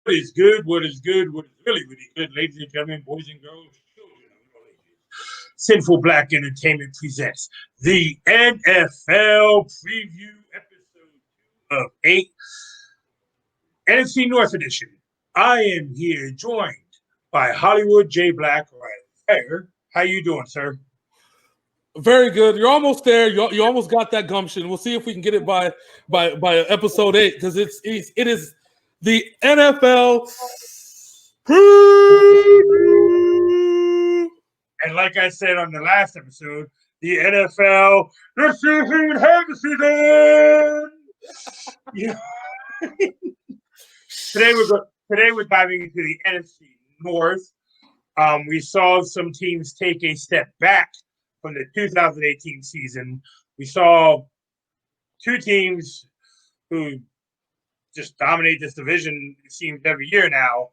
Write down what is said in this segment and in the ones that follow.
What is good? What is good? What is really, really good, ladies and gentlemen, boys and girls, children of all ages. Sinful Black Entertainment presents the NFL preview episode 2 of 8, NFC North edition. I am here joined by Hollywood J-Blaq right there. How you doing, sir? Very good. You're almost there. You almost got that gumption. We'll see if we can get it by episode 8 because it is the NFL preview. And like I said on the last episode, the NFL the season has the season. Yeah. Today we're diving into the NFC North. We saw some teams take a step back from the 2018 season. We saw two teams who just dominate this division, it seems, every year now.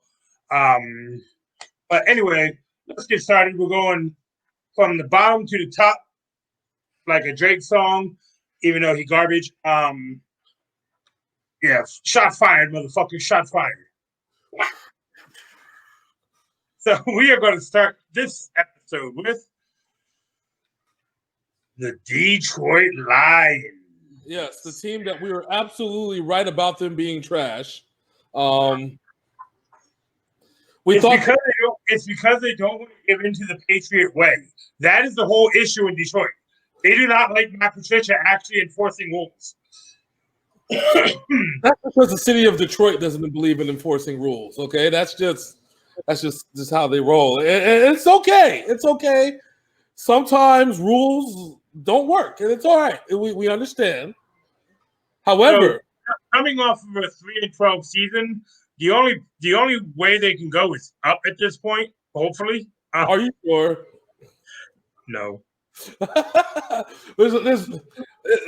But anyway, let's get started. We're going from the bottom to the top, like a Drake song, even though he garbage. Yeah, shot fired, motherfucker, shot fired. So we are going to start this episode with the Detroit Lions. Yes, the team that we were absolutely right about them being trash. It's because they don't want to give into the Patriot way. That is the whole issue in Detroit. They do not like Matt Patricia actually enforcing rules. That's because the city of Detroit doesn't believe in enforcing rules. Okay, that's just how they roll. And it's okay. It's okay. Sometimes rules don't work, and it's all right. We understand. However, so, coming off of a 3-12 season, the only way they can go is up at this point. Hopefully, are you sure? No.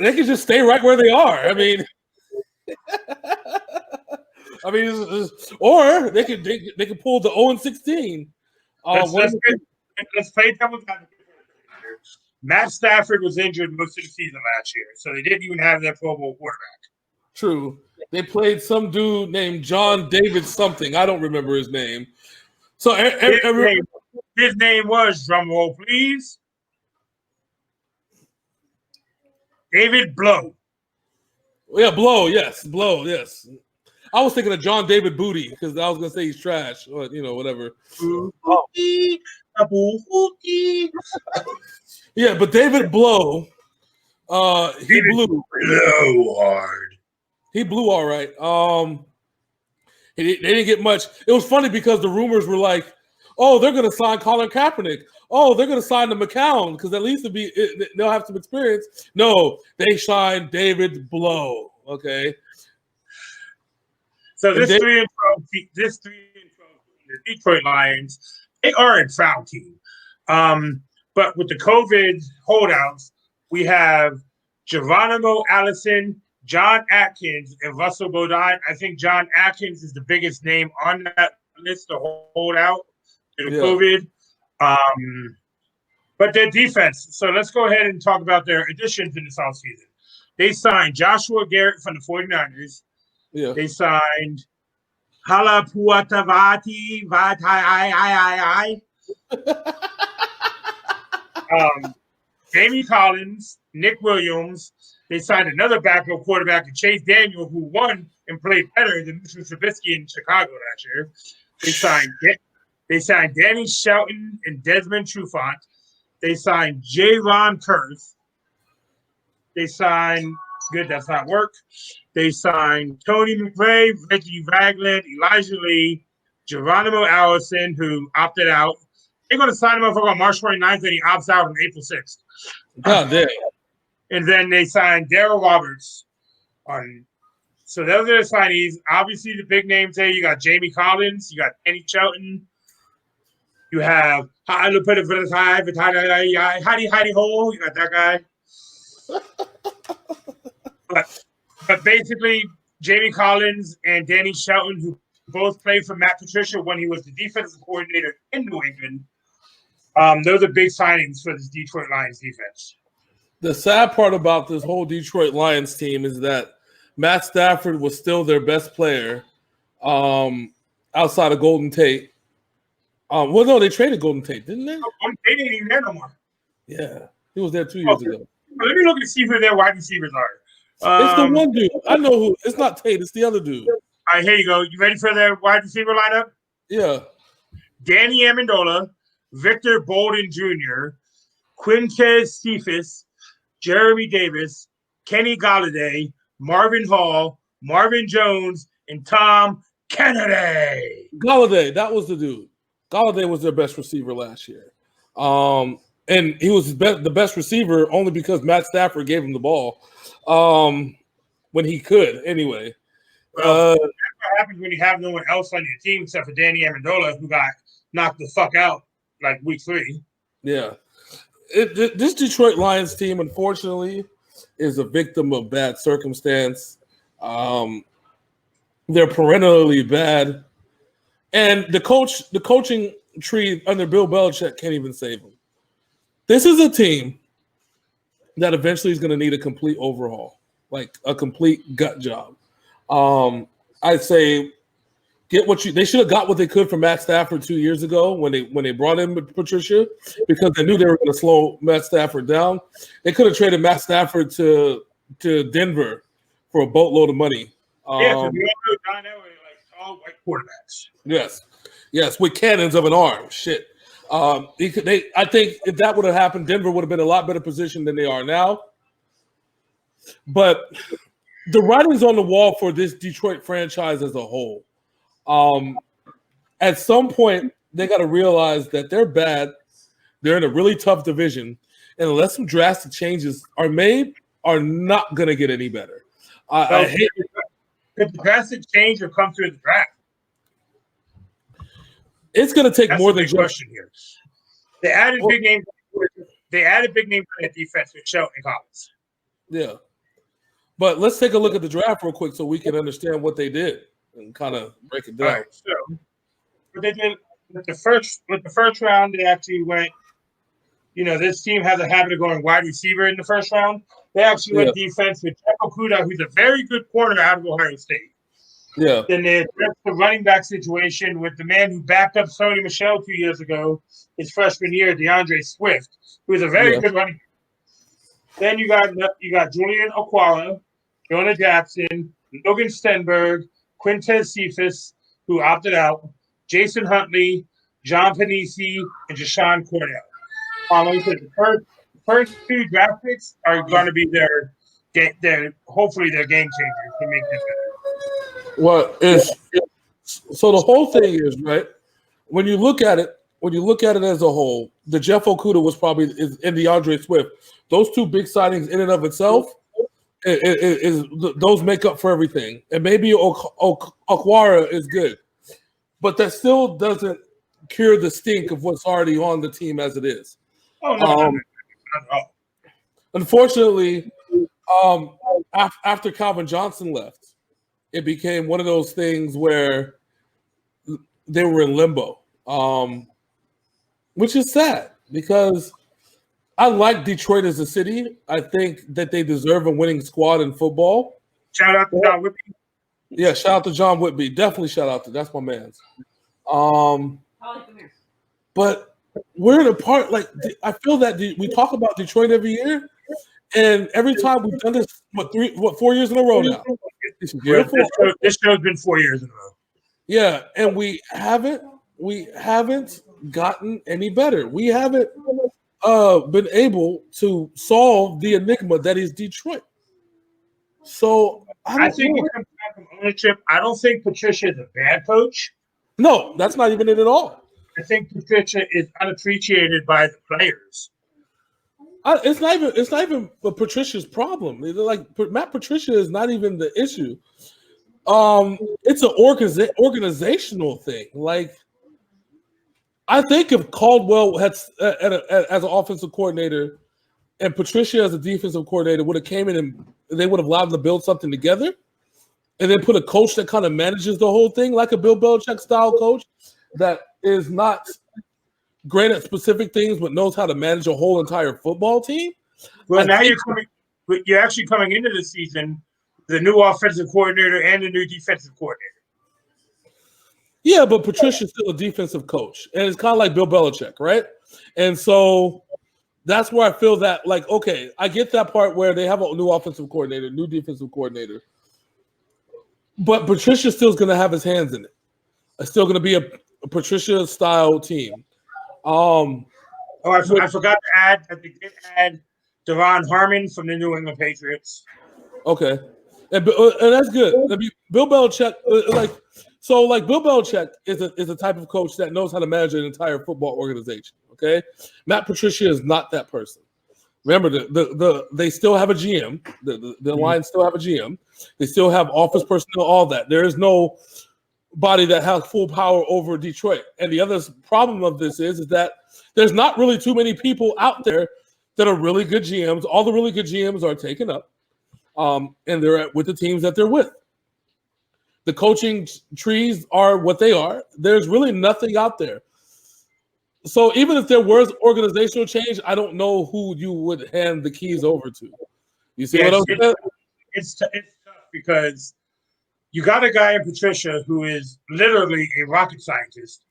They can just stay right where they are. I mean, or they could pull the 0-16. Let's play devil's advocate. Matt Stafford was injured most of the season last year, so they didn't even have their Pro Bowl quarterback. True. They played some dude named John David something. I don't remember his name. So his name was, drum roll please, David Blow. Yeah, Blow, yes. Blow, yes. I was thinking of John David Booty because I was going to say he's trash or, whatever. Yeah, but David Blow, he blew hard. He blew all right. They didn't get much. It was funny because the rumors were like, "Oh, they're going to sign Colin Kaepernick. Oh, they're going to sign the McCown because at least they'll have some experience." No, they signed David Blow. Okay. So this 3-12, the Detroit Lions, they are a proud team. But with the COVID holdouts, we have Geronimo Allison, John Atkins, and Russell Bodine. I think John Atkins is the biggest name on that list to hold out to the COVID. But their defense. So let's go ahead and talk about their additions in this offseason. They signed Joshua Garrett from the 49ers. Yeah. They signed Halapuatavati Vatai. Jamie Collins, Nick Williams. They signed another backup quarterback, Chase Daniel, who won and played better than Mr. Trubisky in Chicago last year. They signed Danny Shelton and Desmond Trufant. They signed J. Ron Kurth. They signed Good, that's not work. They signed Tony McRae, Ricky Ragland, Elijah Lee, Geronimo Allison, who opted out. They're going to sign him up on March 29th, and he opts out on April 6th. God damn. And then they signed Daryl Roberts. So those are the signees. Obviously, the big names there, you got Jamie Collins, you got Kenny Shelton, you have Heidi Ho, you got that guy. But basically, Jamie Collins and Danny Shelton, who both played for Matt Patricia when he was the defensive coordinator in New England, those are big signings for this Detroit Lions defense. The sad part about this whole Detroit Lions team is that Matt Stafford was still their best player outside of Golden Tate. Well, no, they traded Golden Tate, didn't they? Golden Tate ain't even there no more. Yeah, he was there 2 years ago. Let me look and see who their wide receivers are. It's the one dude. I know who. It's not Tate. It's the other dude. All right, here you go. You ready for their wide receiver lineup? Yeah. Danny Amendola, Victor Bolden Jr., Quintez Cephas, Jeremy Davis, Kenny Galladay, Marvin Hall, Marvin Jones, and Tom Kennedy. Galladay, that was the dude. Galladay was their best receiver last year. And he was the best receiver only because Matt Stafford gave him the ball when he could. Anyway. Well, that's what happens when you have no one else on your team except for Danny Amendola, who got knocked the fuck out like week 3. Yeah. This Detroit Lions team, unfortunately, is a victim of bad circumstance. They're perennially bad. And the coaching tree under Bill Belichick can't even save them. This is a team that eventually is going to need a complete overhaul, like a complete gut job. I'd say they should have got what they could from Matt Stafford 2 years ago when they brought in Patricia, because they knew they were going to slow Matt Stafford down. They could have traded Matt Stafford to Denver for a boatload of money. Because we all know John Elway like tall white quarterbacks. Yes, with cannons of an arm. Shit. I think if that would have happened, Denver would have been a lot better position than they are now. But the writing's on the wall for this Detroit franchise as a whole. At some point, they got to realize that they're bad. They're in a really tough division, and unless some drastic changes are made, are not going to get any better. I hate it. If the drastic change will come through the draft, it's going to take more than just question here. They added big names. They added big names on that defense with Shelton and Collins. Yeah, but let's take a look at the draft real quick so we can understand what they did and kind of break it down. All right, so what they did with the first round, they actually went. You know, this team has a habit of going wide receiver in the first round. They actually went defense with Jeff Okudah, who's a very good corner out of Ohio State. Yeah. Then they addressed the running back situation with the man who backed up Sony Michel 2 years ago, his freshman year, DeAndre Swift, who is a very good running back. Then you got Julian Okwara, Jonah Jackson, Logan Stenberg, Quintez Cephas, who opted out, Jason Huntley, John Panisi, and Jashawn Cordell. The first 2 draft picks are going to be their hopefully their game changers to make this better. So the whole thing is, right, when you look at it as a whole, the Jeff Okudah was probably and DeAndre Swift. Those 2 big signings in and of itself is those make up for everything. And maybe Okwara is good, but that still doesn't cure the stink of what's already on the team as it is. Oh, no. Unfortunately, after Calvin Johnson left, it became one of those things where they were in limbo, which is sad because I like Detroit as a city. I think that they deserve a winning squad in football. Shout out to John Whitby. Yeah, shout out to John Whitby. Definitely shout out to that's my man's. But we're in a part like I feel that we talk about Detroit every year, and every time we've done this, 4 years in a row now. This show's been 4 years in a row. Yeah, and we haven't gotten any better. We haven't been able to solve the enigma that is Detroit. So I think it comes back from ownership. I don't think Patricia is a bad coach. No, that's not even it at all. I think Patricia is unappreciated by the players. It's not even Patricia's problem. Like Matt Patricia is not even the issue. It's an organizational thing. Like I think if Caldwell had as an offensive coordinator and Patricia as a defensive coordinator would have came in and they would have allowed them to build something together, and then put a coach that kind of manages the whole thing, like a Bill Belichick style coach that is not great at specific things but knows how to manage a whole entire football team. Well, now you're actually coming into the season the new offensive coordinator and the new defensive coordinator. Yeah, but Patricia's still a defensive coach, and it's kind of like Bill Belichick, right? And so that's where I feel that, like, okay, I get that part where they have a new offensive coordinator, new defensive coordinator, but Patricia still is going to have his hands in it. It's still going to be a Patricia-style team. I forgot to add that they did add Devon Harmon from the New England Patriots. Okay, and that's good. I mean, Bill Belichick, Bill Belichick is a type of coach that knows how to manage an entire football organization. Okay, Matt Patricia is not that person. Remember, they still have a GM. The Lions still have a GM. They still have office personnel. All that. There is no body that has full power over Detroit. And the other problem of this is that there's not really too many people out there that are really good GMs. All the really good GMs are taken up, and they're with the teams that they're with. The coaching trees are what they are. There's really nothing out there. So even if there was organizational change, I don't know who you would hand the keys over to. You see what I'm saying? It's tough because you got a guy in Patricia who is literally a rocket scientist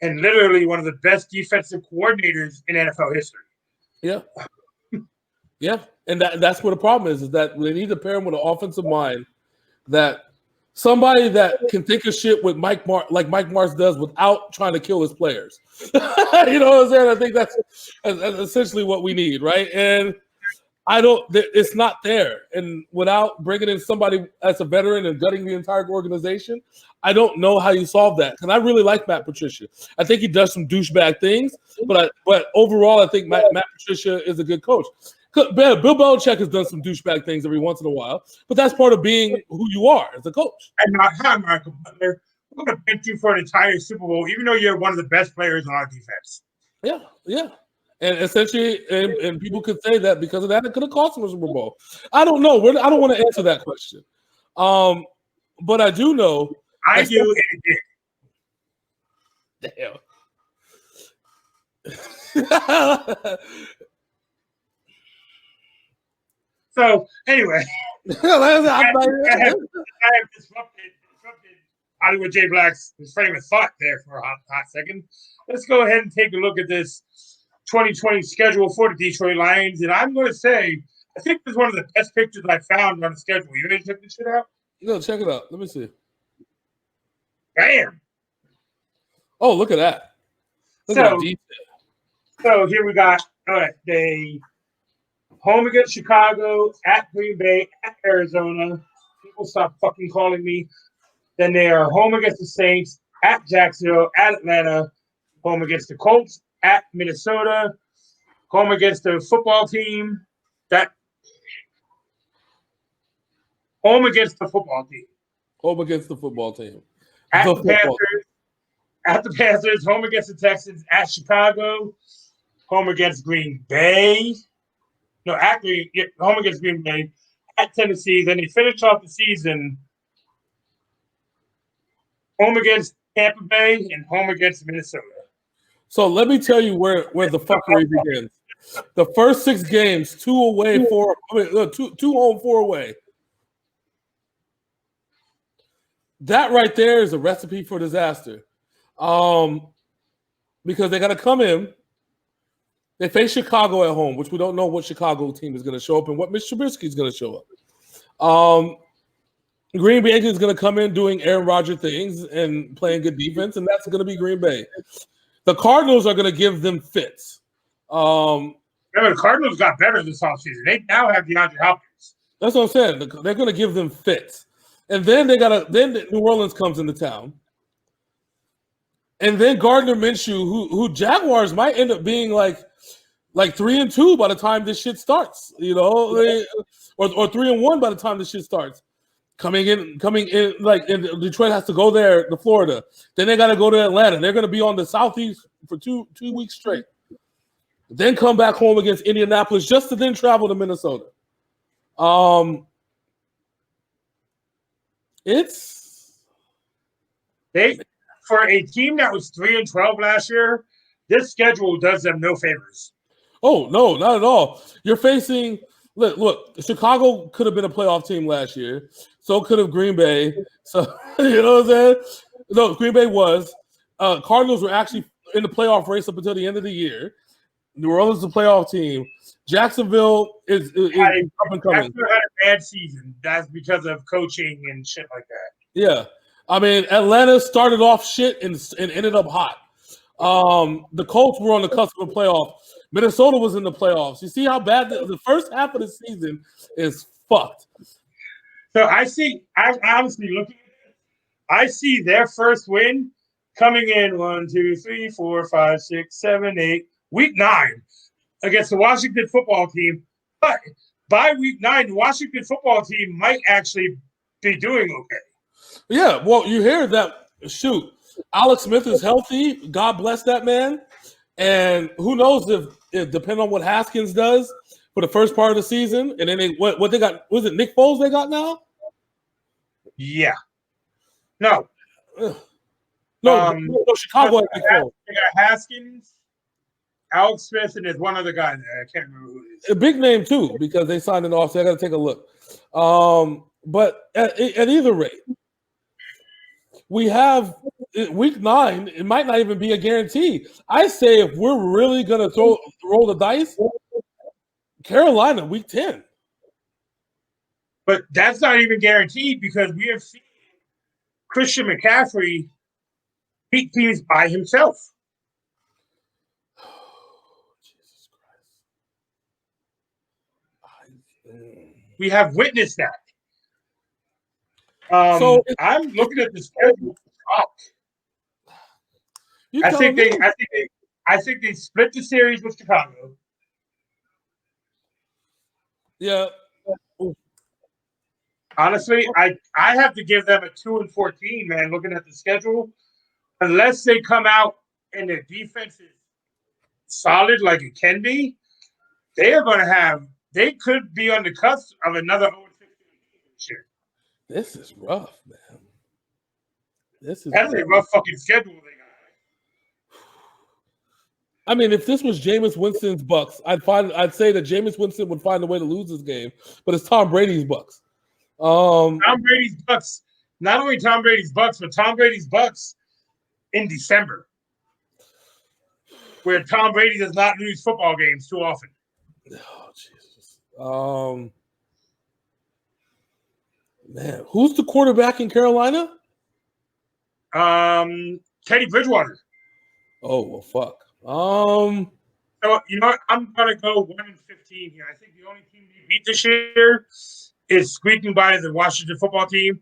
and literally one of the best defensive coordinators in NFL history. Yeah. Yeah. And that's what the problem is that they need to pair him with an offensive mind, that somebody that can think of shit with Mike Martz does without trying to kill his players. You know what I'm saying? I think that's essentially what we need, right? And it's not there. And without bringing in somebody as a veteran and gutting the entire organization, I don't know how you solve that. Because I really like Matt Patricia. I think he does some douchebag things, but overall, I think Matt Patricia is a good coach. Bill Belichick has done some douchebag things every once in a while, but that's part of being who you are as a coach. And hi, Michael Butler. We're going to bench you for an entire Super Bowl, even though you're one of the best players on our defense. Yeah, yeah. And essentially, and people could say that because of that, it could have cost them a Super Bowl. I don't know. I don't want to answer that question. But I do know. I do, and it did. Damn. So anyway, I have disrupted Hollywood J-Blaq's frame of thought there for a hot second. Let's go ahead and take a look at this 2020 schedule for the Detroit Lions. And I'm going to say, I think this is one of the best pictures I found on the schedule. You ready to check this shit out? No, check it out. Let me see. Damn. Oh, look at that. Look at that detail. So here we got, all right, they home against Chicago, at Green Bay, at Arizona. People stop fucking calling me. Then they are home against the Saints, at Jacksonville, at Atlanta, home against the Colts, at Minnesota, home against the football team, home against the football team. Home against the football team. At the Panthers, home against the Texans, at Chicago, home against Green Bay. No, home against Green Bay, at Tennessee. Then they finish off the season home against Tampa Bay and home against Minnesota. So let me tell you where the fuckery begins. The first 6 games, 2 away, 4. Two home, 4 away. That right there is a recipe for disaster. Because they got to come in. They face Chicago at home, which we don't know what Chicago team is going to show up and what Mitch Trubisky is going to show up. Green Bay is going to come in doing Aaron Rodgers things and playing good defense, and that's going to be Green Bay. The Cardinals are going to give them fits. The Cardinals got better this offseason. They now have DeAndre Hopkins. That's what I'm saying. They're going to give them fits, and then then New Orleans comes into town, and then Gardner Minshew, who Jaguars might end up being like 3-2 by the time this shit starts, or 3-1 by the time this shit starts. Coming in, and Detroit has to go there to Florida. Then they got to go to Atlanta. They're going to be on the Southeast for two weeks straight. Then come back home against Indianapolis just to then travel to Minnesota. It's for a team that was 3-12 last year, this schedule does them no favors. Oh no, not at all. You're facing look. Chicago could have been a playoff team last year. So could have Green Bay. So you know what I'm saying? No, Green Bay was. Cardinals were actually in the playoff race up until the end of the year. New Orleans is a playoff team. Jacksonville is up and coming. Jacksonville had a bad season. That's because of coaching and shit like that. Yeah. I mean, Atlanta started off shit and ended up hot. The Colts were on the cusp of a playoff. Minnesota was in the playoffs. You see how bad the first half of the season is fucked. So I honestly looking at it, I see their first win coming in 1, 2, 3, 4, 5, 6, 7, 8, week 9 against the Washington football team. But by week 9, the Washington football team might actually be doing okay. Yeah, well, you hear that. Shoot, Alex Smith is healthy. God bless that man. And who knows if depending on what Haskins does for the first part of the season, and then what they got, was it Nick Foles they got now? Yeah. No. No, Chicago has Nick Foles. They got Haskins, Alex Smith, and there's one other guy there. I can't remember who it is. A big name too, because they signed it off, so I got to take a look. But at either rate, we have week 9. It might not even be a guarantee. I say if we're really gonna roll the dice, Carolina week 10. But that's not even guaranteed because we have seen Christian McCaffrey beat teams by himself. Jesus Christ. We have witnessed that. So I'm looking at the schedule. I think they split the series with Chicago. Yeah. Honestly, I have to give them a 2-14, man. Looking at the schedule, unless they come out and their defense is solid like it can be, they are going to have. They could be on the cusp of another 0-16 this year. This is rough, man. That's a rough fucking schedule they got. I mean, if this was Jameis Winston's Bucks, I'd say that Jameis Winston would find a way to lose this game, but it's Tom Brady's Bucks. Tom Brady's Bucks. Not only Tom Brady's Bucks, but Tom Brady's Bucks in December, where Tom Brady does not lose football games too often. Oh Jesus! Man, who's the quarterback in Carolina? Teddy Bridgewater. Oh well, fuck. So you know what? I'm gonna go 1-15 here. I think the only team they beat this year is squeaking by the Washington football team.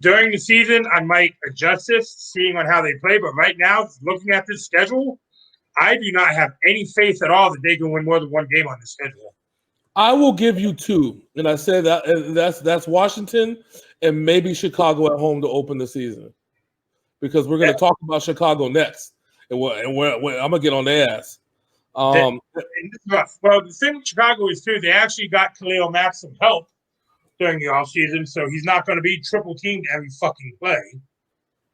During the season, I might adjust this, seeing on how they play. But right now, looking at this schedule, I do not have any faith at all that they can win more than one game on the schedule. I will give you 2, and I said that's Washington and maybe Chicago at home to open the season, because we're going to talk about Chicago next, and I'm gonna get on their ass. Well, the thing with Chicago is too, they actually got Khalil Mack some help during the offseason, so he's not going to be triple teamed every fucking play.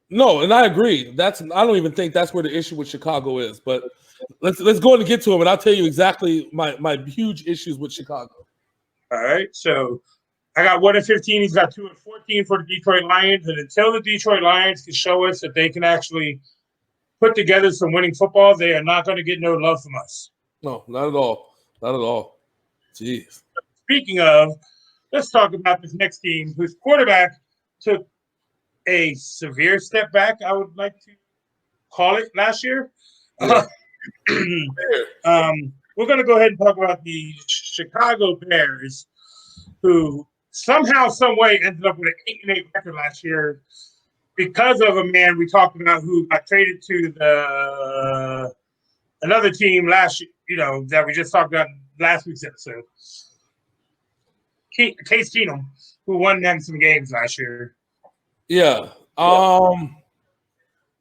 No, and I agree. I don't even think that's where the issue with Chicago is. But let's go and get to him, and I'll tell you exactly my huge issues with Chicago. All right, so I got 1-15. He's got 2-14 for the Detroit Lions, and until the Detroit Lions can show us that they can actually put together some winning football, they are not going to get no love from us. No, not at all. Not at all. Jeez. Speaking of, let's talk about this next team whose quarterback took a severe step back, I would like to call it, last year. Yeah. We're going to go ahead and talk about the Chicago Bears, who somehow, some way ended up with an 8-8 record last year because of a man we talked about who got traded to another team last year, that we just talked about last week's episode. Case Keenum, who won them some games last year. Yeah.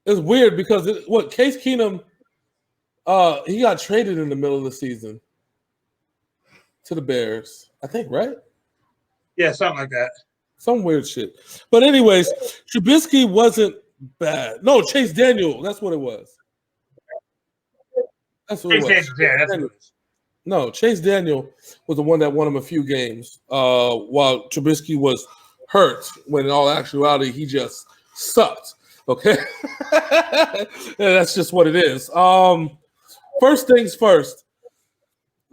It's weird because Case Keenum, he got traded in the middle of the season to the Bears, I think, right? Yeah, something like that. Some weird shit. But anyways, Trubisky wasn't bad. No, Chase Daniel. That's what it was. That's what it was. That's what it was. No, Chase Daniel was the one that won him a few games while Trubisky was hurt, when in all actuality, he just sucked. Okay? That's just what it is. First things first.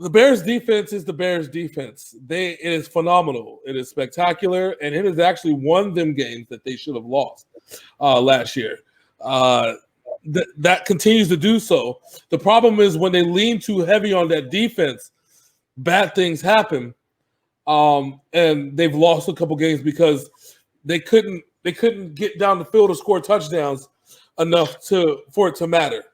The Bears defense is the Bears defense. It is phenomenal. It is spectacular, and it has actually won them games that they should have lost last year. That continues to do so. The problem is when they lean too heavy on that defense, bad things happen, and they've lost a couple games because they couldn't get down the field or score touchdowns enough for it to matter.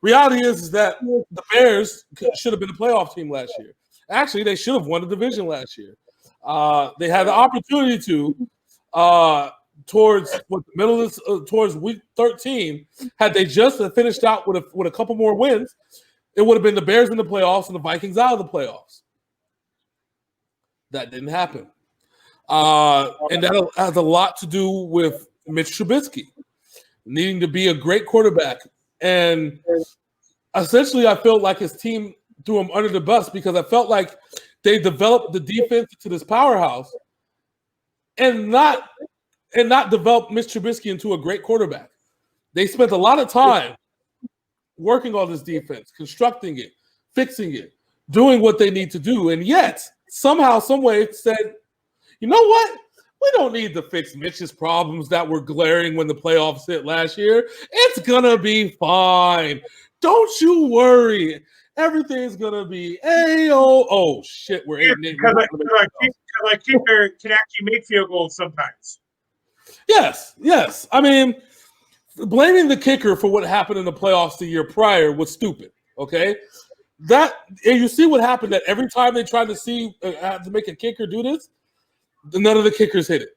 Reality is that the Bears should have been a playoff team last year. Actually, they should have won the division last year. They had the opportunity to towards week 13. Had they just finished out with a couple more wins, it would have been the Bears in the playoffs and the Vikings out of the playoffs. That didn't happen, and that has a lot to do with Mitch Trubisky needing to be a great quarterback. And essentially, I felt like his team threw him under the bus because I felt like they developed the defense to this powerhouse and not develop Mitch Trubisky into a great quarterback. They spent a lot of time working on this defense, constructing it, fixing it, doing what they need to do. And yet, somehow, some way, said, you know what? We don't need to fix Mitch's problems that were glaring when the playoffs hit last year. It's going to be fine. Don't you worry. Everything's going to be A-O. Oh, shit. We're 8-8. Because our kicker can actually make field goals sometimes. Yes. I mean, blaming the kicker for what happened in the playoffs the year prior was stupid, okay? And you see what happened, that every time they tried to make a kicker do this, none of the kickers hit it.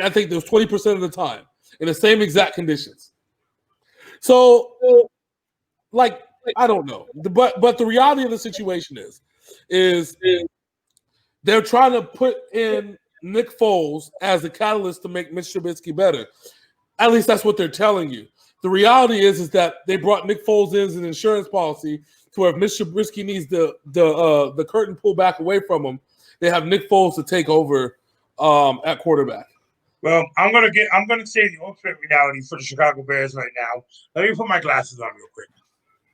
I think there was 20% of the time in the same exact conditions. So, I don't know. But the reality of the situation is they're trying to put in Nick Foles as the catalyst to make Mitch Trubisky better. At least that's what they're telling you. The reality is that they brought Nick Foles in as an insurance policy to where if Mitch Trubisky needs the curtain pulled back away from him, they have Nick Foles to take over at quarterback. Well, I'm gonna say the ultimate reality for the Chicago Bears right now. Let me put my glasses on real quick.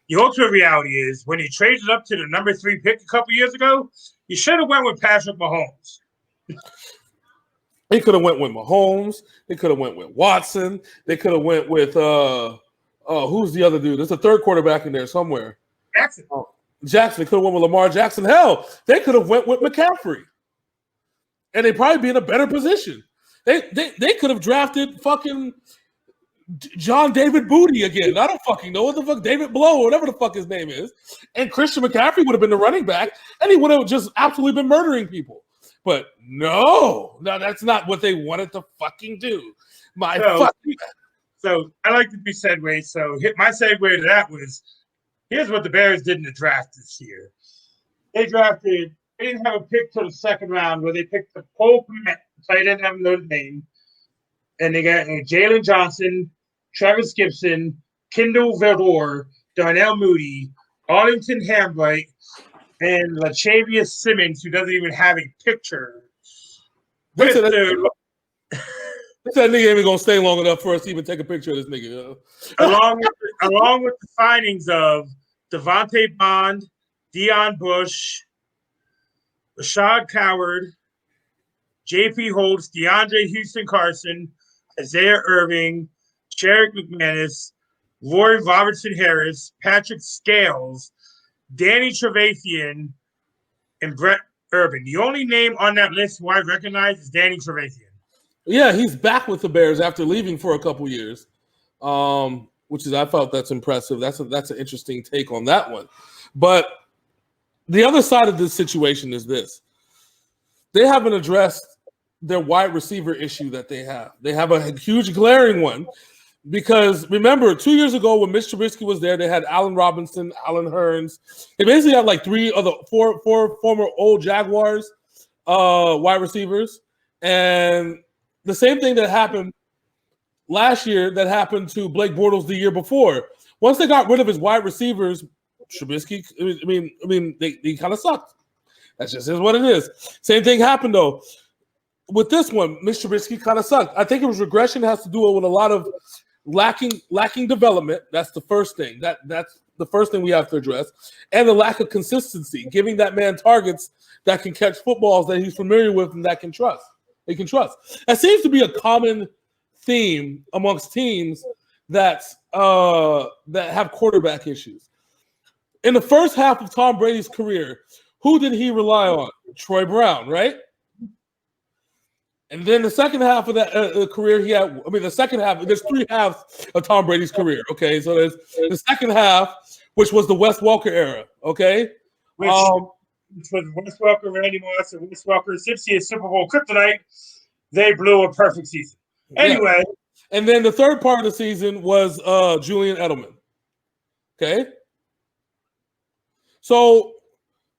The ultimate reality is when he traded up to the number 3 pick a couple years ago, you should have went with Patrick Mahomes. They could have went with Mahomes. They could have went with Watson. They could have went with who's the other dude? There's a third quarterback in there somewhere. Jackson. They could have went with Lamar Jackson. Hell, they could have went with McCaffrey. And they'd probably be in a better position. They could have drafted fucking John David Booty again. I don't fucking know what the fuck, David Blow, whatever the fuck his name is. And Christian McCaffrey would have been the running back, and he would have just absolutely been murdering people. But no, that's not what they wanted to fucking do. So I like to be segue. So my segue to that was, here's what the Bears did in the draft this year. They didn't have a pick till the second round where they picked the Cole Kmet, tight end of Notre Dame, and they got Jalen Johnson, Travis Gibson, Kendall Verdor, Darnell Mooney, Arlington Hambright, and Latavius Simmons, who doesn't even have a picture. That nigga ain't even gonna stay long enough for us to even take a picture of this nigga. along with the signings of Devontae Bond, Deion Bush, Rashad Coward, J.P. Holtz, DeAndre Houston Carson, Isaiah Irving, Sherrick McManus, Roy Robertson Harris, Patrick Scales, Danny Trevathan, and Brett Urban. The only name on that list who I recognize is Danny Trevathan. Yeah, he's back with the Bears after leaving for a couple years, which is I felt that's impressive. That's an interesting take on that one. But the other side of this situation is this: they haven't addressed their wide receiver issue that they have. They have a huge glaring one because remember 2 years ago when Mitch Trubisky was there, they had Allen Robinson, Allen Hurns. They basically had like four former old Jaguars wide receivers, and the same thing that happened last year that happened to Blake Bortles the year before. Once they got rid of his wide receivers, Trubisky, they kind of sucked. That just is what it is. Same thing happened though with this one. Mitch Trubisky kind of sucked. I think it was regression has to do with a lot of lacking development. That's the first thing. That's the first thing we have to address, and the lack of consistency, giving that man targets that can catch footballs that he's familiar with and that can trust. They can trust. That seems to be a common theme amongst teams that have quarterback issues. In the first half of Tom Brady's career, who did he rely on? Troy Brown, right? And then the second half of that career, the second half, there's 3 halves of Tom Brady's career, okay? So there's the second half, which was the Wes Welker era, okay? Which was Wes Welker, Randy Moss, and Wes Welker. Since he is Super Bowl kryptonite, they blew a perfect season. Anyway. Yeah. And then the third part of the season was Julian Edelman, okay? So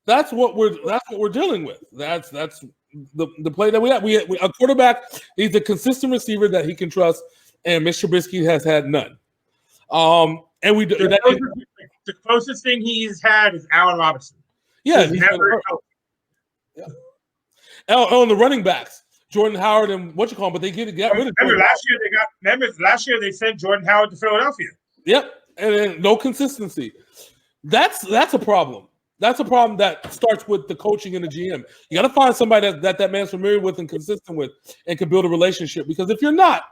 that's what we're dealing with. That's the play that we have. We a quarterback. He's a consistent receiver that he can trust, and Mr. Trubisky has had none. And the closest thing he's had is Allen Robinson. Yeah, he's never. Yeah. On the running backs, Jordan Howard and what you call him, but they got rid of. Remember last year they sent Jordan Howard to Philadelphia. Yep, and then no consistency. That's a problem. That's a problem that starts with the coaching and the GM. You got to find somebody that man's familiar with and consistent with and can build a relationship. Because if you're not,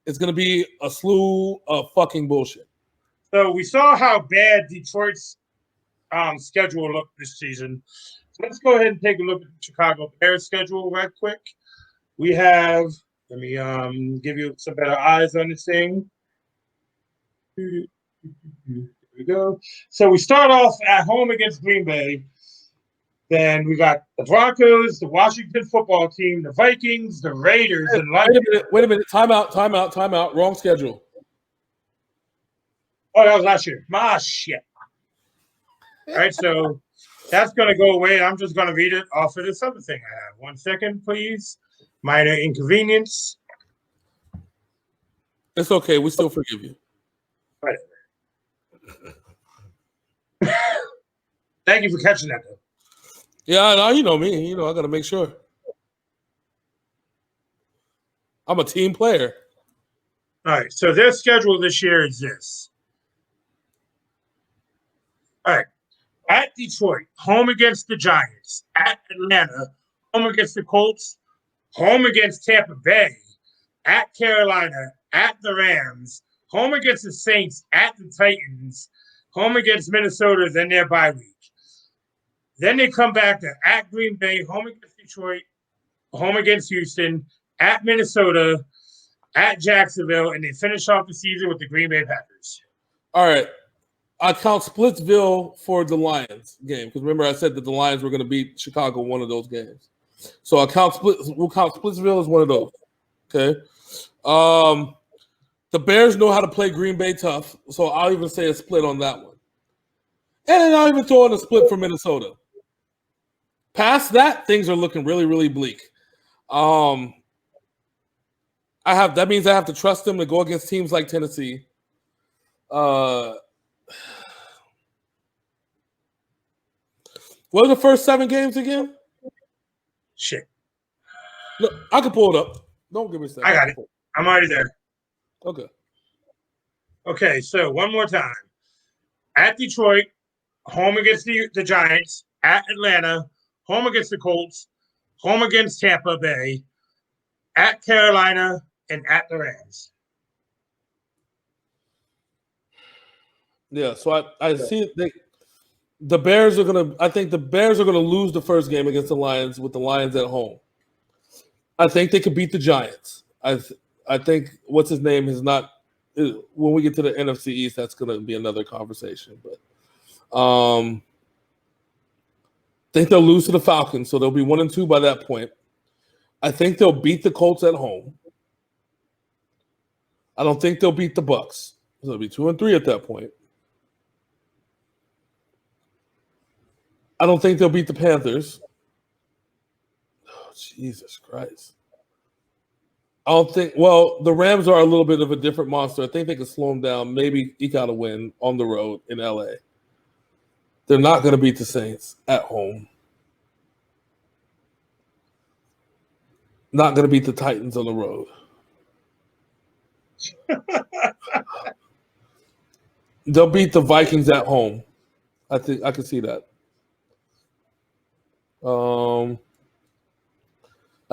it's going to be a slew of fucking bullshit. So we saw how bad Detroit's schedule looked this season. So let's go ahead and take a look at the Chicago Bears schedule right quick. We have, let me give you some better eyes on this thing. Here we go. So we start off at home against Green Bay. Then we got the Broncos, the Washington football team, the Vikings, the Raiders, and London. Wait a minute. Time out. Wrong schedule. Oh, that was last year. My shit. All right, so that's going to go away. I'm just going to read it off of this other thing I have. 1 second, please. Minor inconvenience. It's okay. We still forgive you. Right. Thank you for catching that, though. Yeah, no, you know me. You know, I got to make sure. I'm a team player. All right, so their schedule this year is this. All right, at Detroit, home against the Giants. At Atlanta, home against the Colts. Home against Tampa Bay. At Carolina, at the Rams. Home against the Saints, at the Titans. Home against Minnesota, then their bye week. Then they come back to at Green Bay, home against Detroit, home against Houston, at Minnesota, at Jacksonville, and they finish off the season with the Green Bay Packers. All right. I count Splitsville for the Lions game because remember I said that the Lions were going to beat Chicago one of those games. So we'll count Splitsville as one of those. Okay. The Bears know how to play Green Bay tough, so I'll even say a split on that one. And then I'll even throw in a split for Minnesota. Past that, things are looking really, really bleak. That means I have to trust them to go against teams like Tennessee. What are the first 7 games again? Shit. Look, I can pull it up. Don't give me a second. I got it. I'm already there. Okay. Okay, so one more time. At Detroit, home against the Giants. At Atlanta, home against the Colts. Home against Tampa Bay. At Carolina, and at the Rams. Yeah, so I see it. the Bears are gonna. I think the Bears are gonna lose the first game against the Lions with the Lions at home. I think they could beat the Giants. I think what's his name is not. When we get to the NFC East, that's gonna be another conversation. But I think they'll lose to the Falcons, so they'll be 1-2 by that point. I think they'll beat the Colts at home. I don't think they'll beat the Bucks. So they'll be 2-3 at that point. I don't think they'll beat the Panthers. Oh, Jesus Christ. I don't think – well, the Rams are a little bit of a different monster. I think they can slow them down, maybe eke out a win on the road in L.A. They're not going to beat the Saints at home. Not going to beat the Titans on the road. They'll beat the Vikings at home. I think I can see that. I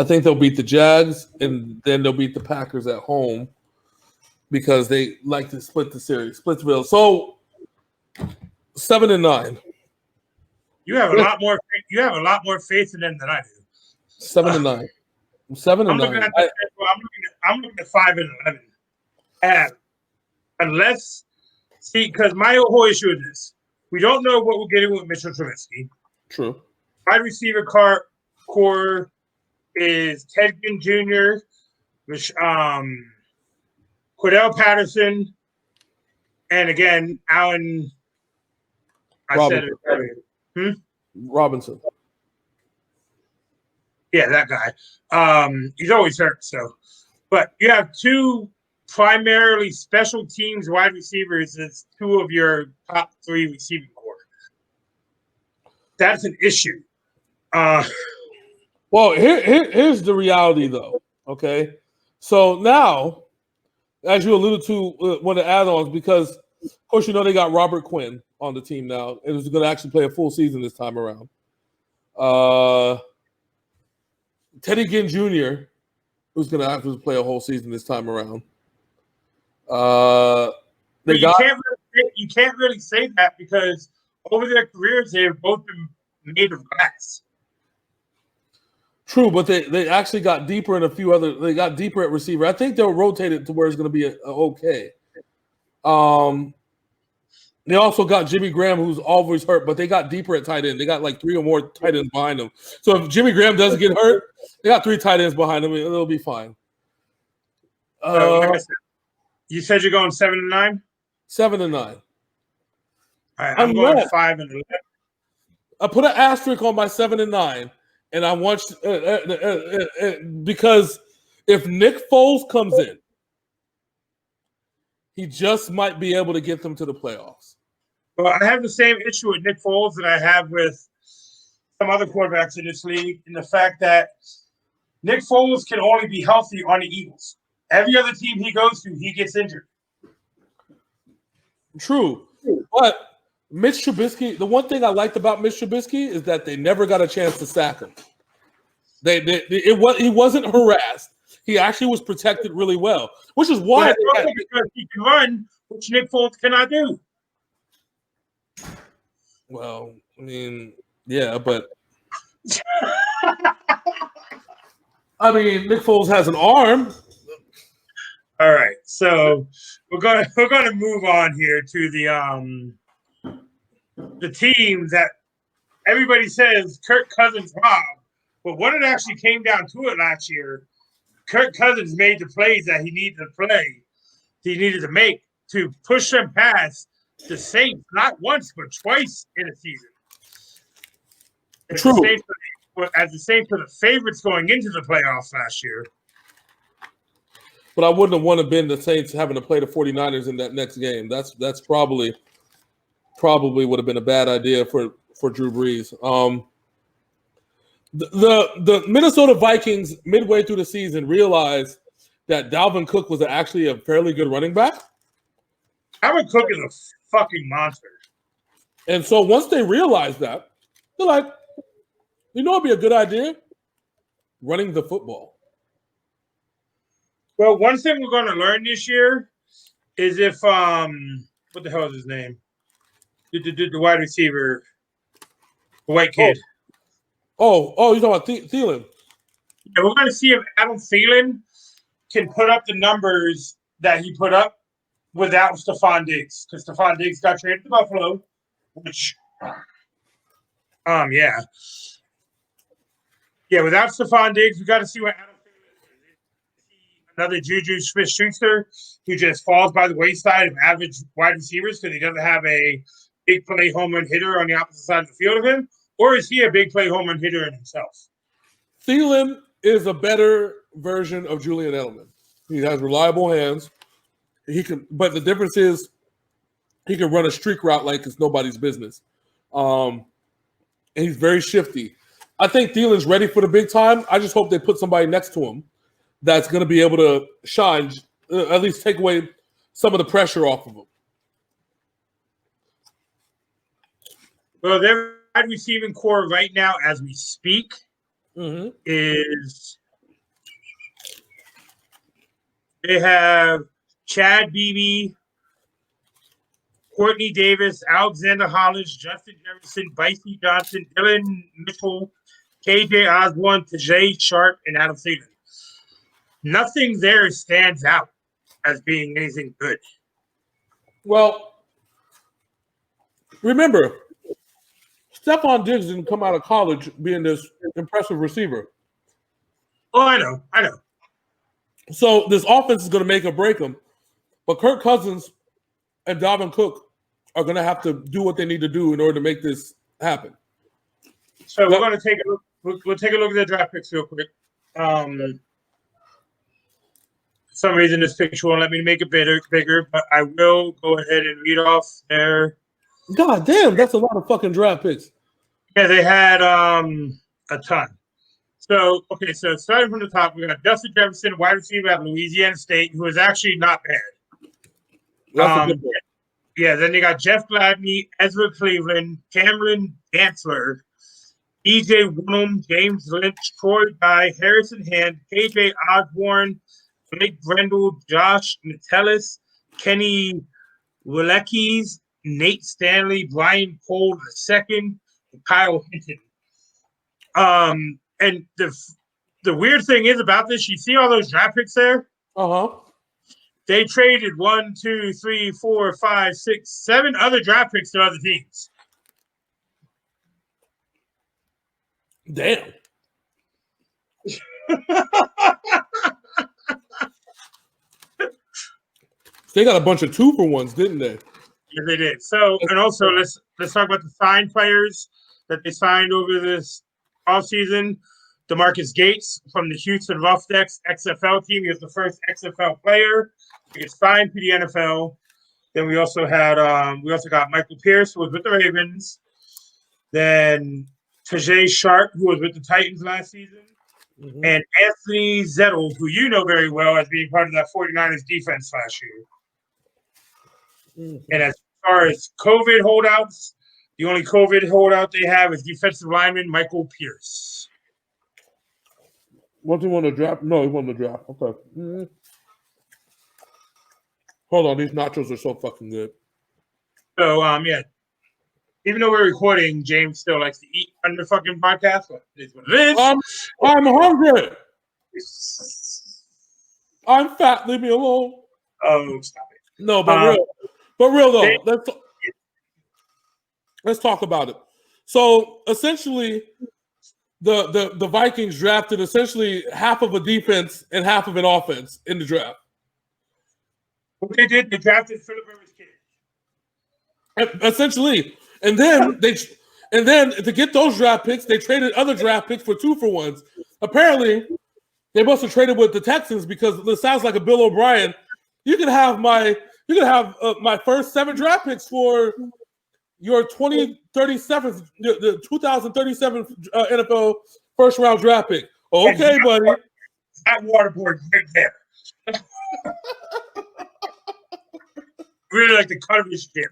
think they'll beat the Jags, and then they'll beat the Packers at home because they like to split the series, Splitsville. So 7-9. You have a lot more. You have a lot more faith in them than I do. 7-9. 7-9. I'm looking at 5-11. And unless because my whole issue is this: we don't know what we're getting with Mitchell Trubisky. True. Wide receiver core is Ted Ginn Jr., Cordell Patterson, and again Allen. Robinson. I said it. Robinson. Yeah, that guy. He's always hurt. So, but you have two primarily special teams wide receivers as two of your top three receiving core. That's an issue. Well, here's the reality, though. Okay, so now, as you alluded to, one of the add-ons, because of course you know they got Robert Quinn on the team now, and is going to actually play a full season this time around. Teddy Ginn Jr., who's going to have to play a whole season this time around. You can't really say that because over their careers they've both been made of glass. True, but they actually got deeper in a few other. They got deeper at receiver. I think they'll rotate it to where it's going to be okay. They also got Jimmy Graham, who's always hurt, but they got deeper at tight end. They got like 3 or more tight ends behind him. So if Jimmy Graham doesn't get hurt, they got 3 tight ends behind him. It'll be fine. Like I said, you said you're going 7-9? 7-9. All right, I'm going 5-11. I put an asterisk on my 7-9, and I want because if Nick Foles comes in, he just might be able to get them to the playoffs. Well, I have the same issue with Nick Foles that I have with some other quarterbacks in this league, in the fact that Nick Foles can only be healthy on the Eagles. Every other team he goes to, he gets injured. True. But Mitch Trubisky, the one thing I liked about Mitch Trubisky is that they never got a chance to sack him. He wasn't harassed. He actually was protected really well, which is why because he can run, which Nick Foles cannot do. Well, I mean, yeah, but I mean, Nick Foles has an arm. All right, so we're gonna move on here to the team that everybody says Kirk Cousins robbed, but when it actually came down to it last year, Kirk Cousins made the plays that he needed to make to push them past the Saints, not once but twice in a season. True. As the Saints were the favorites going into the playoffs last year. But I wouldn't have wanted to been the Saints having to play the 49ers in that next game. That's probably would have been a bad idea for Drew Brees. The Minnesota Vikings midway through the season realized that Dalvin Cook was actually a fairly good running back. Dalvin Cook is a fucking monster. And so once they realized that, they're like, you know, it'd be a good idea running the football. Well, one thing we're going to learn this year is if what the hell is his name? The wide receiver The white kid. Oh, you're talking about Thielen. Yeah, we're going to see if Adam Thielen can put up the numbers that he put up without Stephon Diggs, because Stephon Diggs got traded to Buffalo, which, yeah, without Stephon Diggs, we got to see what Adam Thielen is. Another Juju Smith-Schuster who just falls by the wayside of average wide receivers because he doesn't have a big play home run hitter on the opposite side of the field of him, or is he a big play home run hitter in himself? Thielen is a better version of Julian Edelman. He has reliable hands. He can, but the difference is he can run a streak route like it's nobody's business. And he's very shifty. I think Thielen's ready for the big time. I just hope they put somebody next to him that's going to be able to shine, at least take away some of the pressure off of him. Well, their wide receiving core right now, as we speak, is they have Chad Beebe, Courtney Davis, Alexander Hollis, Justin Jefferson, Bicey Johnson, Dylan Mitchell, KJ Osborne, Tajay Sharp, and Adam Thielen. Nothing there stands out as being anything good. Well, remember, Stephon Diggs didn't come out of college being this impressive receiver. Oh, I know. So this offense is going to make or break them. But Kirk Cousins and Dalvin Cook are going to have to do what they need to do in order to make this happen. So we're going to take a look. We'll take a look at the draft picks real quick. For some reason, this picture won't let me make it bigger, but I will go ahead and read off their. God damn, that's a lot of fucking draft picks. Yeah, they had a ton. So starting from the top, we got Justin Jefferson, wide receiver at Louisiana State, who is actually not bad. That's a good one. Yeah, then they got Jeff Gladney, Ezra Cleveland, Cameron Dantzler, EJ Woodham, James Lynch, Troy Dye, Harrison Hand, KJ Osborne, Blake Brendel, Josh Metellus, Kenny Wileckies, Nate Stanley, Brian Cole II, and Kyle Hinton. And the weird thing is about this, you see all those draft picks there? They traded 1, 2, 3, 4, 5, 6, 7 other draft picks to other teams. Damn. They got a bunch of 2-for-1s, didn't they? Yeah, they did. So, and also let's talk about the signed players that they signed over this offseason. DeMarcus Gates from the Houston Roughnecks XFL team. He was the first XFL player. He gets signed to the NFL. Then we also got Michael Pierce, who was with the Ravens. Then Tajay Sharp, who was with the Titans last season. And Anthony Zettel, who you know very well as being part of that 49ers defense last year. And as far as COVID holdouts, the only COVID holdout they have is defensive lineman Michael Pierce. What's he want to draft? No, he wanted to draft. Okay. Hold on, these nachos are so fucking good. So, yeah. Even though we're recording, James still likes to eat on the fucking podcast. But it is what it is. I'm hungry. I'm fat. Leave me alone. Oh, stop it. No, but real though. Let's talk about it. So essentially, the Vikings drafted essentially half of a defense and half of an offense in the draft. What they did, they drafted Philip Rivers' kid. Essentially. And then to get those draft picks, they traded other draft picks for 2-for-1s. Apparently, they must have traded with the Texans because it sounds like a Bill O'Brien. You can have my first 7 draft picks for your 2037, the 2037 NFL first round draft pick. Okay, buddy. That waterboard right there. Really like the cut of his skin.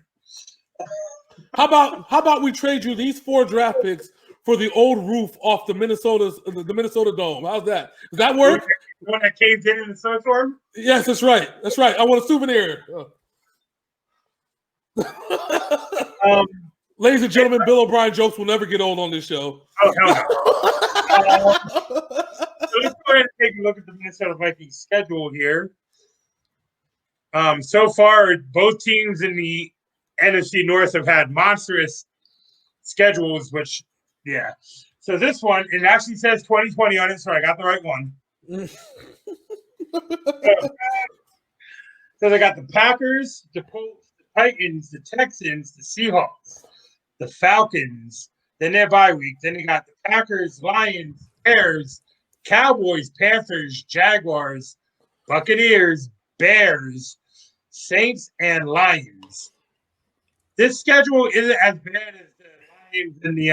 How about we trade you these 4 draft picks for the old roof off the Minnesota Dome? How's that? Does that work? The one that caved in the snowstorm? Yes, that's right. That's right. I want a souvenir. Ladies and gentlemen, Bill O'Brien jokes will never get old on this show. Oh, hell no. So let's go ahead and take a look at the Minnesota Vikings schedule here. So far, both teams in the NFC North have had monstrous schedules, which, yeah. So this one, it actually says 2020 on it, so I got the right one. So they got the Packers, the Colts, the Titans, the Texans, the Seahawks, the Falcons, then their bye week. Then they got the Packers, Lions, Bears, Cowboys, Panthers, Jaguars, Buccaneers, Bears, Saints, and Lions. This schedule isn't as bad as the Lions and the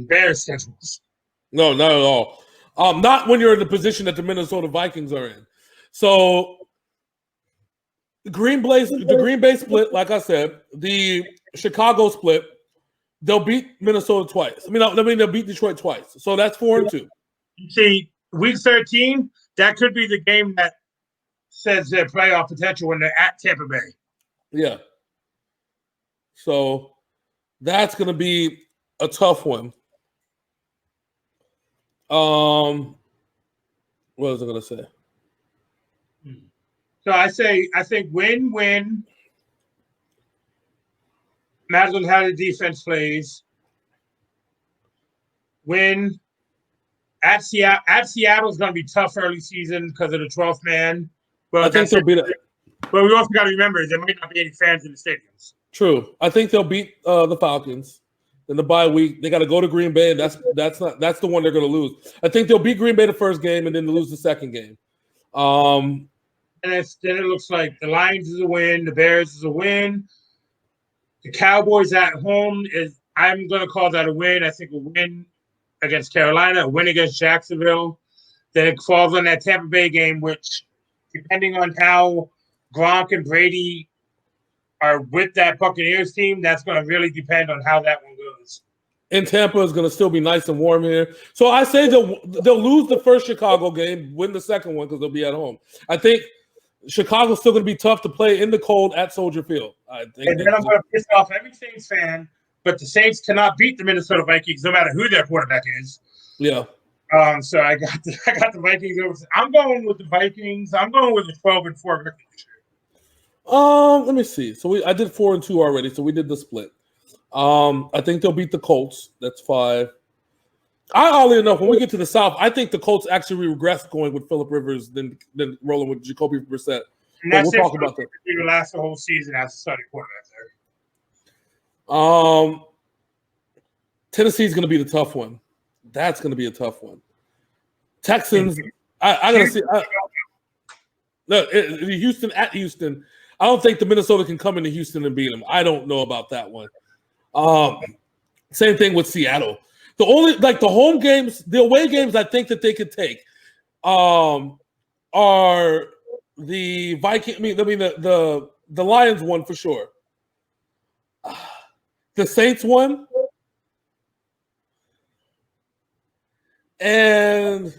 Bears schedules. No, not at all. Not when you're in the position that the Minnesota Vikings are in. So the Green Bay split, like I said, the Chicago split, they'll beat Minnesota twice. I mean, they'll beat Detroit twice. So that's 4-2. You see, week 13, that could be the game that says their playoff potential when they're at Tampa Bay. Yeah. So that's going to be a tough one. What was I going to say? So I think win. Matters on how the defense plays. Win. At Seattle is going to be tough early season because of the 12th man. But I think they'll beat it. But we also got to remember there might not be any fans in the stadiums. True. I think they'll beat the Falcons. In the bye week, they got to go to Green Bay, and that's the one they're going to lose. I think they'll beat Green Bay the first game, and then lose the second game. And then it looks like the Lions is a win, the Bears is a win, the Cowboys at home I'm going to call that a win. I think a win against Carolina, a win against Jacksonville. Then it falls on that Tampa Bay game, which, depending on how Gronk and Brady are with that Buccaneers team, that's going to really depend on how that one goes. And Tampa is going to still be nice and warm here. So I say they'll lose the first Chicago game, win the second one because they'll be at home. I think Chicago's still going to be tough to play in the cold at Soldier Field. And then I'm going to piss off every Saints fan, but the Saints cannot beat the Minnesota Vikings no matter who their quarterback is. Yeah. So I got the Vikings over. I'm going with the Vikings. I'm going with the 12-4 record this year. Let me see. So I did 4-2 already. So we did the split. I think they'll beat the Colts. That's 5. Oddly enough, when we get to the South, I think the Colts actually regress going with Phillip Rivers than rolling with Jacoby Brissett. And that's we'll talk about that. He will last the whole season as a starting quarterback there. Tennessee's going to be the tough one. That's going to be a tough one. Texans. I got to see. No, Houston at Houston. I don't think the Minnesota can come into Houston and beat them. I don't know about that one. Same thing with Seattle. The only the home games, the away games, I think that they could take are the Viking. The Lions one for sure. The Saints one, and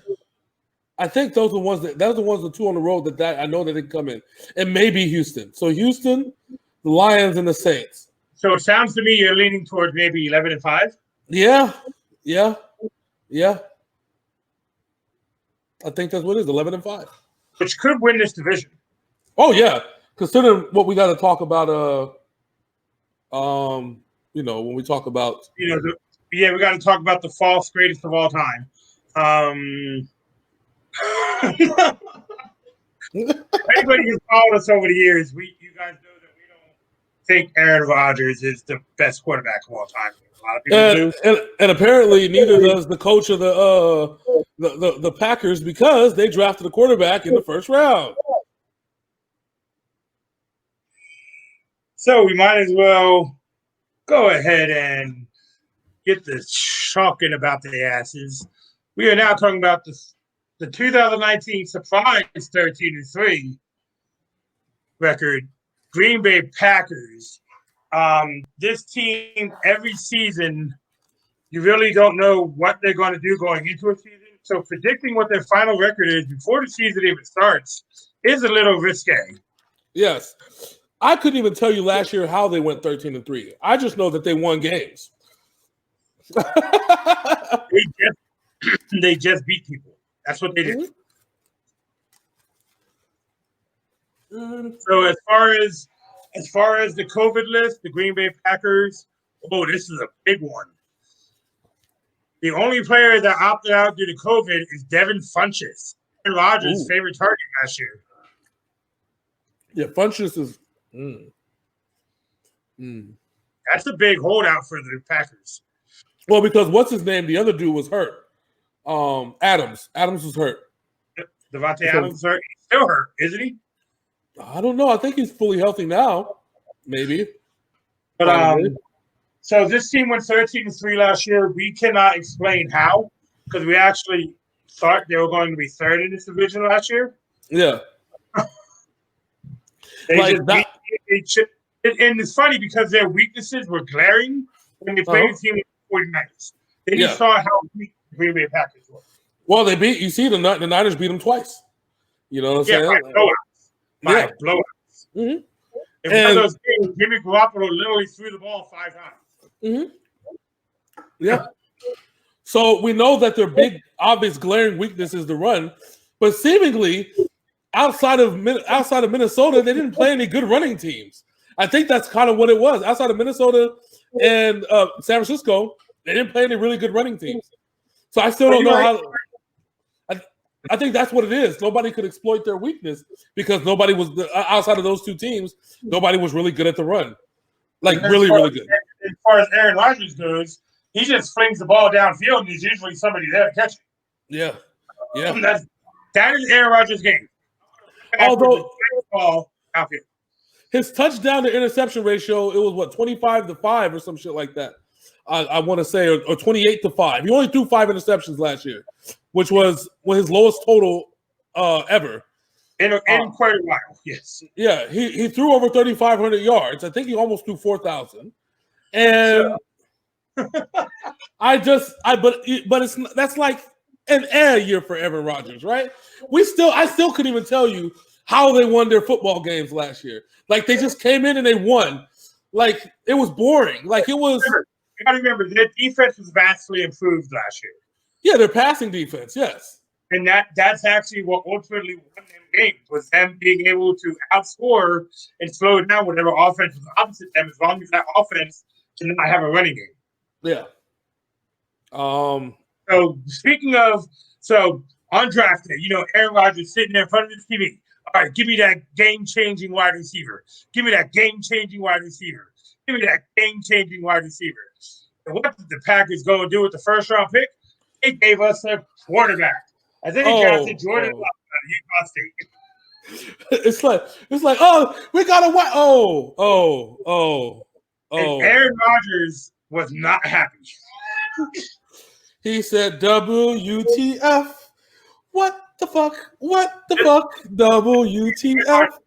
I think those are the two on the road that I know that they can come in, and maybe Houston. So Houston, the Lions, and the Saints. So it sounds to me you're leaning towards maybe 11-5. Yeah. I think that's what it is, 11-5. Which could win this division. Oh yeah, considering what we got to talk about. When we talk about, we got to talk about the false greatest of all time. Anybody who's followed us over the years, you guys know that we don't think Aaron Rodgers is the best quarterback of all time. A lot of people do. And apparently neither does the coach of the Packers, because they drafted a quarterback in the first round. So we might as well go ahead and get this talking about the asses. We are now talking about the 2019 surprise 13-3 record, Green Bay Packers. This team, every season, you really don't know what they're going to do going into a season. So predicting what their final record is before the season even starts is a little risque. Yes. I couldn't even tell you last year how they went 13-3. I just know that they won games. They just beat people. That's what they did. So as far as the COVID list, the Green Bay Packers. Oh, this is a big one. The only player that opted out due to COVID is Devin Funchess, Aaron Rodgers' favorite target last year. Yeah, Funchess is. That's a big holdout for the Packers. Well, because what's his name? The other dude was hurt. Adams. Adams was hurt. Yep. Devontae Adams hurt. He's still hurt, isn't he? I don't know. I think he's fully healthy now. Maybe. But so this team went 13-3 last year. We cannot explain how, because we actually thought they were going to be third in this division last year. Yeah. And it's funny because their weaknesses were glaring when they played the team with the 49ers. They just saw how weak the Green Bay Packers were. Well, the Niners beat them twice. You know what I'm saying? By blowouts. Mm-hmm. In one of those games, Jimmy Garoppolo literally threw the ball 5 times. Mm-hmm. Yeah. So we know that their big, obvious, glaring weakness is the run, but seemingly outside of Minnesota, they didn't play any good running teams. I think that's kind of what it was. Outside of Minnesota and San Francisco, they didn't play any really good running teams. So I still don't know how. I think that's what it is. Nobody could exploit their weakness because nobody was outside of those two teams. Nobody was really good at the run, like really good. As far as Aaron Rodgers goes, he just flings the ball downfield, and there's usually somebody there to catch it. Yeah. That is Aaron Rodgers' game. Although ball downfield. His touchdown to interception ratio, it was what 25-5 or some shit like that. I want to say, or 28-5. He only threw 5 interceptions last year, which was his lowest total ever. In quite a while, yes. Yeah, he threw over 3,500 yards. I think he almost threw 4,000. And but that's like an air year for Aaron Rodgers, right? I still couldn't even tell you how they won their football games last year. Like they just came in and they won. Like it was boring. Like it was. You gotta remember, their defense was vastly improved last year. Yeah, their passing defense, yes. And that's actually what ultimately won them games, was them being able to outscore and slow down whatever offense was opposite them, as long as that offense did not have a running game. Yeah. So speaking of, undrafted, Aaron Rodgers sitting there in front of his TV. All right, give me that game-changing wide receiver. Give me that game-changing wide receiver. Give me that game-changing wide receiver. And what did the Packers go and do with the first-round pick? They gave us a quarterback. I think they drafted Jordan Love out of Utah State. It's like, oh, we got a And Aaron Rodgers was not happy. He said, WTF. What the fuck? What the fuck? WTF.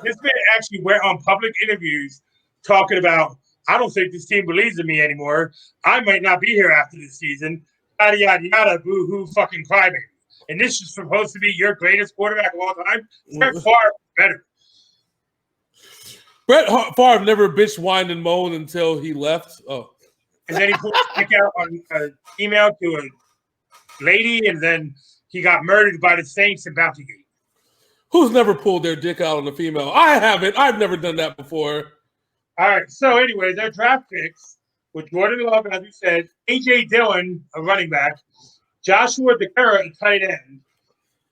This man actually went on public interviews talking about, I don't think this team believes in me anymore. I might not be here after this season. Yada, yada, yada, boo-hoo, fucking crybaby. And this is supposed to be your greatest quarterback of all time? Brett Favre better. Brett Favre never bitched, whined, and moaned until he left. Oh. And then he put a stick out on an email to a lady, and then he got murdered by the Saints in Bountygate. Who's never pulled their dick out on a female? I haven't. I've never done that before. All right. So anyway, their draft picks with Jordan Love, as we said, A.J. Dillon, a running back, Joshua DeCara, a tight end,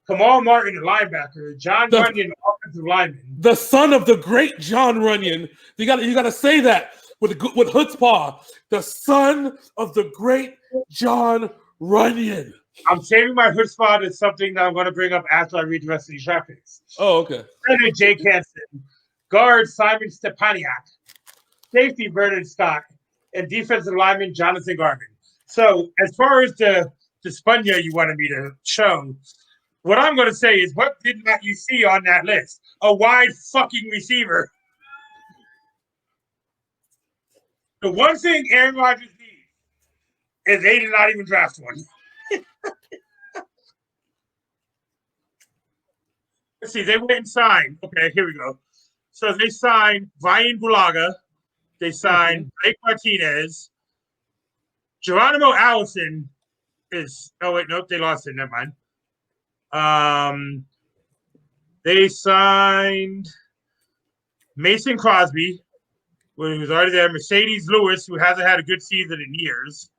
Kamal Martin, a linebacker, John Runyon, offensive lineman. The son of the great John Runyon. You got to say that with chutzpah. The son of the great John Runyon. I'm saving my chutzpah to something that I'm going to bring up after I read the rest of these draft picks. Oh, okay. Center Jake Hansen, guard Simon Stepaniak, safety Vernon Scott, and defensive lineman Jonathan Garvin. So as far as the Spunya you wanted me to show, what I'm going to say is, what did not you see on that list? A wide fucking receiver. The one thing Aaron Rodgers needs is they did not even draft one. Let's see, they went and signed. Okay, here we go. So they signed Brian Bulaga. They signed Blake Martinez. Geronimo Allison is. Oh wait, nope, they lost it. Never mind. They signed Mason Crosby, who was already there. Mercedes Lewis, who hasn't had a good season in years.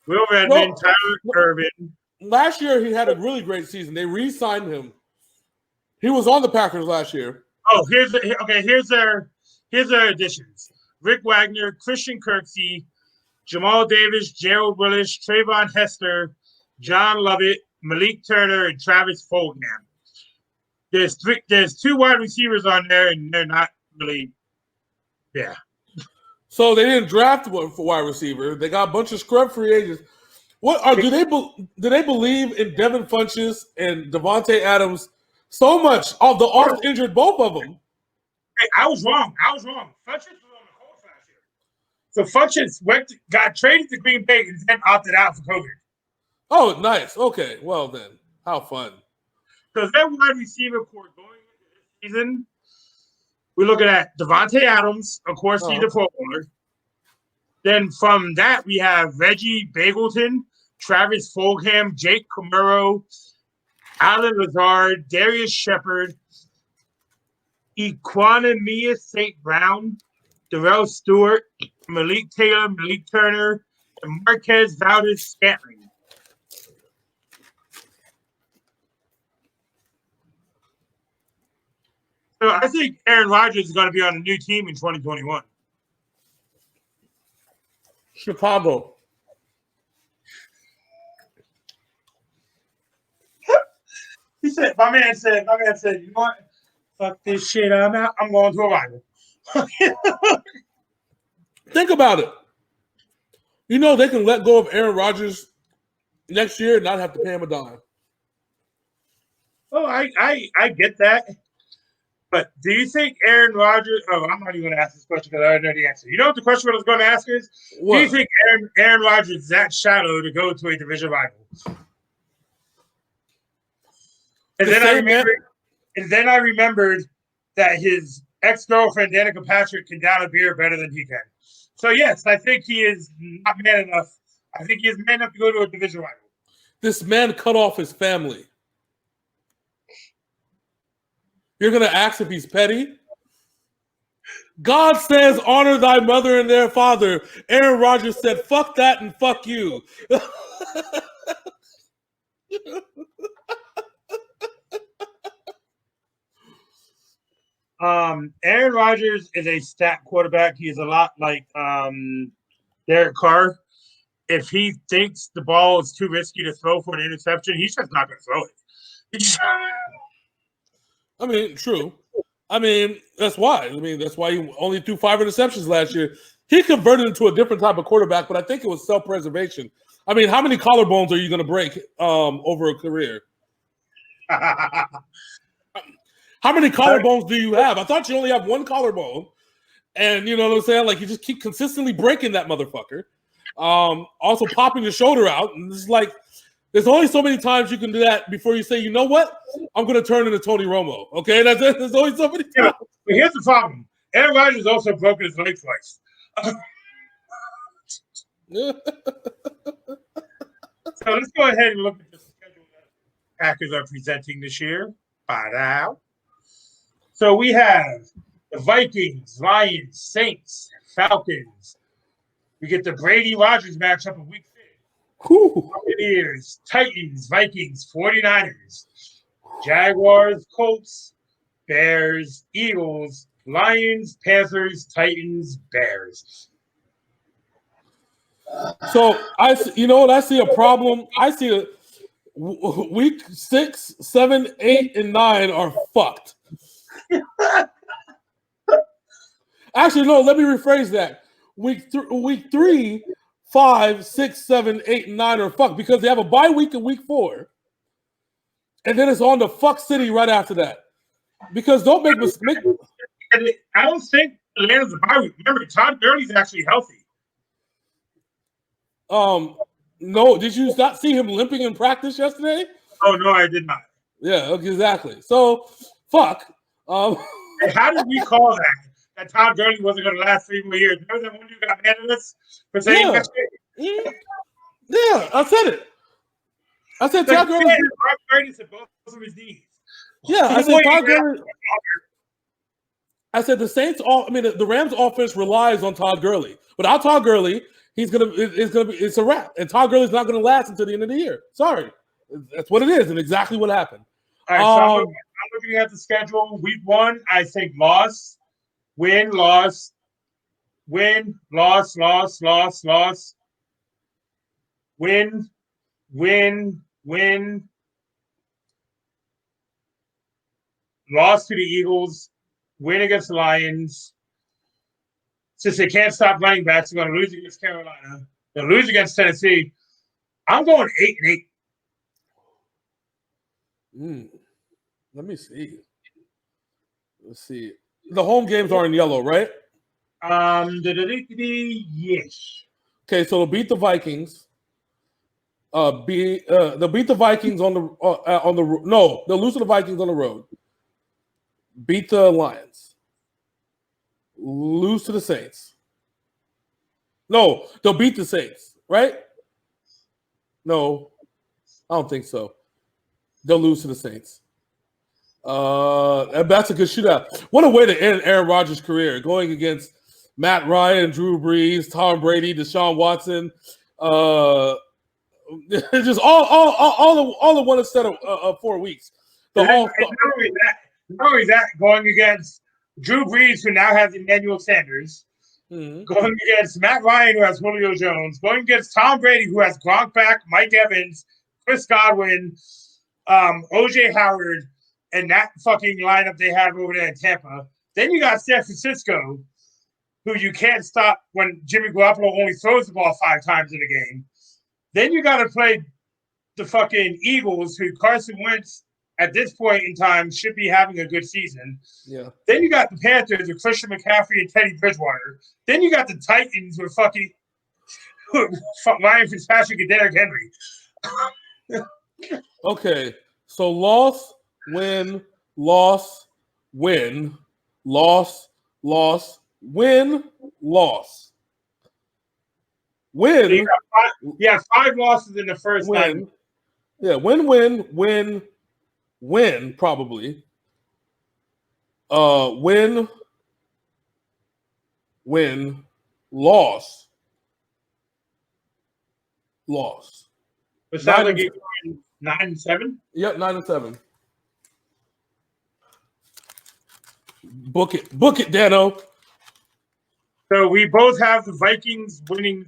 Will Redmond, Tyler Irvin. Last year, he had a really great season. They re-signed him. He was on the Packers last year. Oh, here's their additions: Rick Wagner, Christian Kirksey, Jamal Davis, Gerald Willis, Trayvon Hester, John Lovett, Malik Turner, and Travis Fulgham. There's two wide receivers on there, and they're not really, yeah. So they didn't draft one for wide receiver. They got a bunch of scrub free agents. Do they believe in Devin Funchess and Devontae Adams so much? Of the off injured both of them. Hey, I was wrong. Funchess was on the Colts last year. So Funchess got traded to Green Bay and then opted out for COVID. Oh, nice. Okay. Well then, how fun. Because their wide receiver core going into this season, we're looking at Devontae Adams, of course, he's a Pro Bowler. Then from that, we have Reggie Bagleton, Travis Fulgham, Jake Camaro, Alan Lazard, Darius Shepard, Equanimous St. Brown, Darrell Stewart, Malik Taylor, Malik Turner, and Marquez Valdez-Scantling. So I think Aaron Rodgers is going to be on a new team in 2021. Chicago. My man said, you know what? Fuck this shit. I'm out. I'm going to a rival. Think about it. You know they can let go of Aaron Rodgers next year and not have to pay him a dime. Oh, I get that. But do you think Aaron Rodgers? Oh, I'm not even going to ask this question because I already know the answer. You know what the question I was going to ask is? What? Do you think Aaron Rodgers is that shallow to go to a division rival? And then I remembered that his ex-girlfriend Danica Patrick can down a beer better than he can. So yes, I think he is not man enough. I think he is man enough to go to a division rival. This man cut off his family. You're going to ask if he's petty? God says, honor thy mother and their father. Aaron Rodgers said, fuck that and fuck you. Aaron Rodgers is a stat quarterback. He is a lot like Derek Carr. If he thinks the ball is too risky to throw for an interception, he's just not going to throw it. I mean, true. I mean, that's why. That's why he only threw 5 interceptions last year. He converted into a different type of quarterback, but I think it was self-preservation. I mean, how many collarbones are you going to break over a career? How many collarbones do you have? I thought you only have one collarbone. And you know what I'm saying? Like, you just keep consistently breaking that motherfucker. Also popping your shoulder out. And it's like, there's only so many times you can do that before you say, you know what? I'm going to turn into Tony Romo. Okay? That's it. There's only so many times. Yeah, but here's the problem. Aaron Rodgers also broke his leg twice. So let's go ahead and look at the schedule that Packers are presenting this year. Ba-dow. So we have the Vikings, Lions, Saints, Falcons. We get the Brady Rodgers matchup in week 6. Buccaneers, Titans, Vikings, 49ers, Jaguars, Colts, Bears, Eagles, Lions, Panthers, Titans, Bears. So I see a problem. I see week 6, 7, 8, and 9 are fucked. Actually, no. Let me rephrase that. Week 3, 5, 6, 7, 8, and 9 are fucked because they have a bye week in week 4, and then it's on to fuck city right after that. Because don't make mistakes. I don't think Atlanta's a bye week. Remember, Todd Gurley's actually healthy. No, did you not see him limping in practice yesterday? Oh no, I did not. Yeah, exactly. So fuck. And how did we call that? That Todd Gurley wasn't going to last 3 more years. Remember that one you got mad at us for saying that shit? Yeah, I said it. I said Like, Todd Gurley. arthritis at both of his knees. Yeah, I said Todd Gurley. I said the Rams' offense relies on Todd Gurley. Without Todd Gurley, it's a wrap. And Todd Gurley's not going to last until the end of the year. Sorry, that's what it is, and exactly what happened. All right, so I'm looking at the schedule. Week 1, I think loss, win, loss, win, loss, loss, loss, loss, win, win, win, loss to the Eagles, win against the Lions. Since they can't stop running backs, they're going to lose against Carolina. They'll lose against Tennessee. I'm going 8-8. Let me see. Let's see. The home games are in yellow, right? Yes. Okay, so they'll beat the Vikings. They'll beat the Vikings on the no, they'll lose to the Vikings on the road. Beat the Lions. Lose to the Saints. No, they'll beat the Saints, right? No, I don't think so. They'll lose to the Saints. That's a good shootout. What a way to end Aaron Rodgers' career, going against Matt Ryan, Drew Brees, Tom Brady, Deshaun Watson. Just all in one instead of 4 weeks. Not only that, going against Drew Brees, who now has Emmanuel Sanders, going against Matt Ryan, who has Julio Jones, going against Tom Brady, who has Gronk back, Mike Evans, Chris Godwin, OJ Howard, and that fucking lineup they have over there in Tampa. Then you got San Francisco, who you can't stop when Jimmy Garoppolo only throws the ball 5 times in a game. Then you got to play the fucking Eagles, who Carson Wentz at this point in time should be having a good season. Yeah. Then you got the Panthers with Christian McCaffrey and Teddy Bridgewater. Then you got the Titans with fucking Ryan Fitzpatrick and Derrick Henry. Okay, so loss, win, loss, win, loss, loss, win, loss. Win. So you got 5 losses in the first win. 9. Yeah, win, probably. Win, loss. It sounds like you're going 9-7? Yep, 9-7. Book it, Dano. So we both have the Vikings winning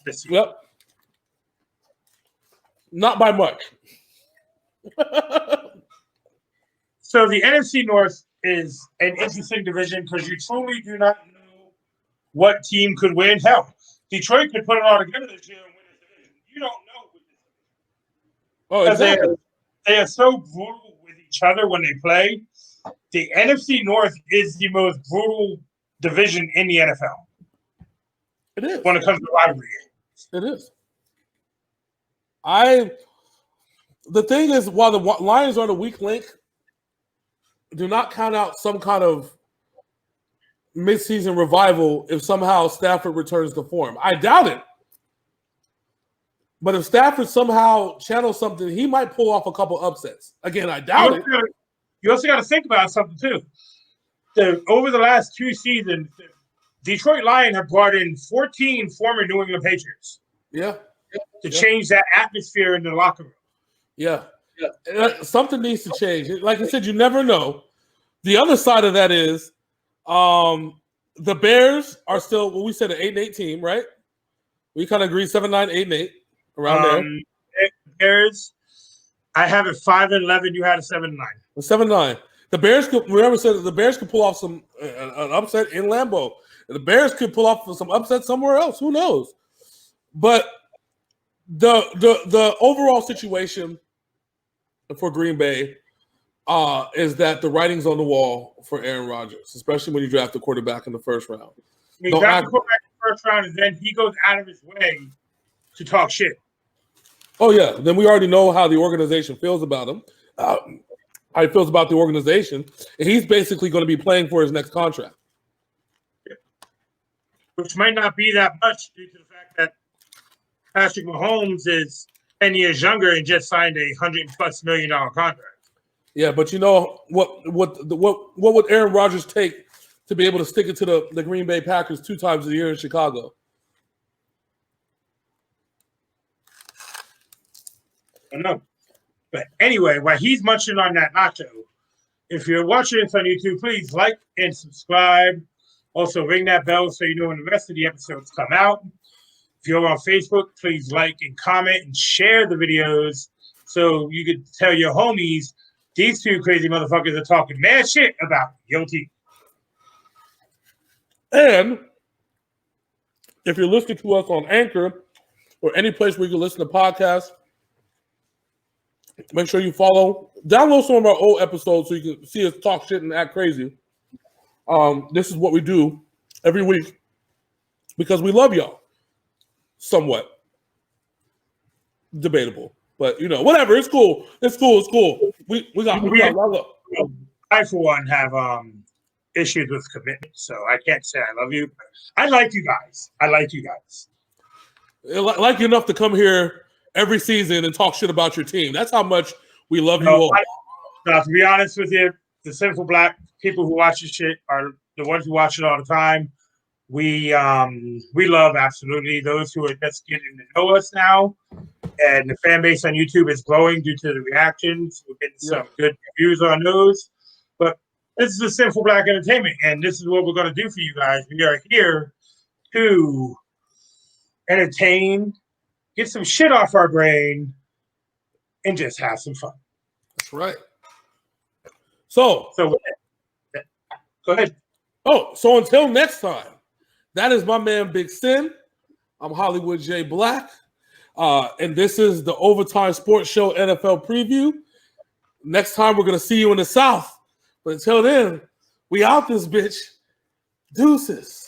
this year. Yep. Not by much. So the NFC North is an interesting division because you truly do not know what team could win. Hell, Detroit could put it all together this year and win this division. You don't know. Oh, exactly. They are so brutal with each other when they play. The NFC North is the most brutal division in the NFL. It is. When it comes to rivalry games. It is. The thing is, while the Lions are the weak link, do not count out some kind of midseason revival if somehow Stafford returns to form. I doubt it. But if Stafford somehow channels something, he might pull off a couple upsets. Again, I doubt it. You also got to think about something, too. Over the last 2 seasons, the Detroit Lions have brought in 14 former New England Patriots. Yeah. To change that atmosphere in the locker room. Yeah. Something needs to change. Like I said, you never know. The other side of that is the Bears are still, well, we said an 8-8 team, right? We kind of agreed 7-9, 8-8, around there. Bears, I have it 5-11. You had a 7-9. 7-9. The Bears could, remember, said the Bears could pull off an upset in Lambeau. The Bears could pull off some upset somewhere else. Who knows? But the overall situation for Green Bay is that the writing's on the wall for Aaron Rodgers, especially when you draft a quarterback in the first round. He draft a quarterback in the first round, and then he goes out of his way to talk shit. Oh, yeah. Then we already know how the organization feels about him. how he feels about the organization, and he's basically going to be playing for his next contract. Which might not be that much due to the fact that Patrick Mahomes is 10 years younger and just signed a $100+ million contract. Yeah, but you know what would Aaron Rodgers take to be able to stick it to the Green Bay Packers 2 times a year in Chicago? I don't know. But anyway, while he's munching on that nacho, if you're watching this on YouTube, please like and subscribe. Also, ring that bell so you know when the rest of the episodes come out. If you're on Facebook, please like and comment and share the videos so you can tell your homies these 2 crazy motherfuckers are talking mad shit about your team. And if you're listening to us on Anchor or any place where you can listen to podcasts, make sure you download some of our old episodes so you can see us talk shit and act crazy. This is what we do every week because we love y'all. Somewhat debatable, but you know, whatever. It's cool. It's cool. We got love. I, for one, have issues with commitment, so I can't say I love you. I like you guys. I like you enough to come here every season and talk shit about your team. That's how much we love you all. To be honest with you, the Sinful Black people who watch this shit are the ones who watch it all the time. We love absolutely those who are just getting to know us now, and the fan base on YouTube is growing due to the reactions. We're getting some good reviews on those. But this is the Sinful Black Entertainment, and this is what we're going to do for you guys. We are here to entertain, get some shit off our brain, and just have some fun. That's right. So go ahead. So until next time, that is my man Big Sin. I'm Hollywood J-Blaq. And this is the Overtime Sports Show NFL preview. Next time, we're going to see you in the South. But until then, we out this bitch. Deuces.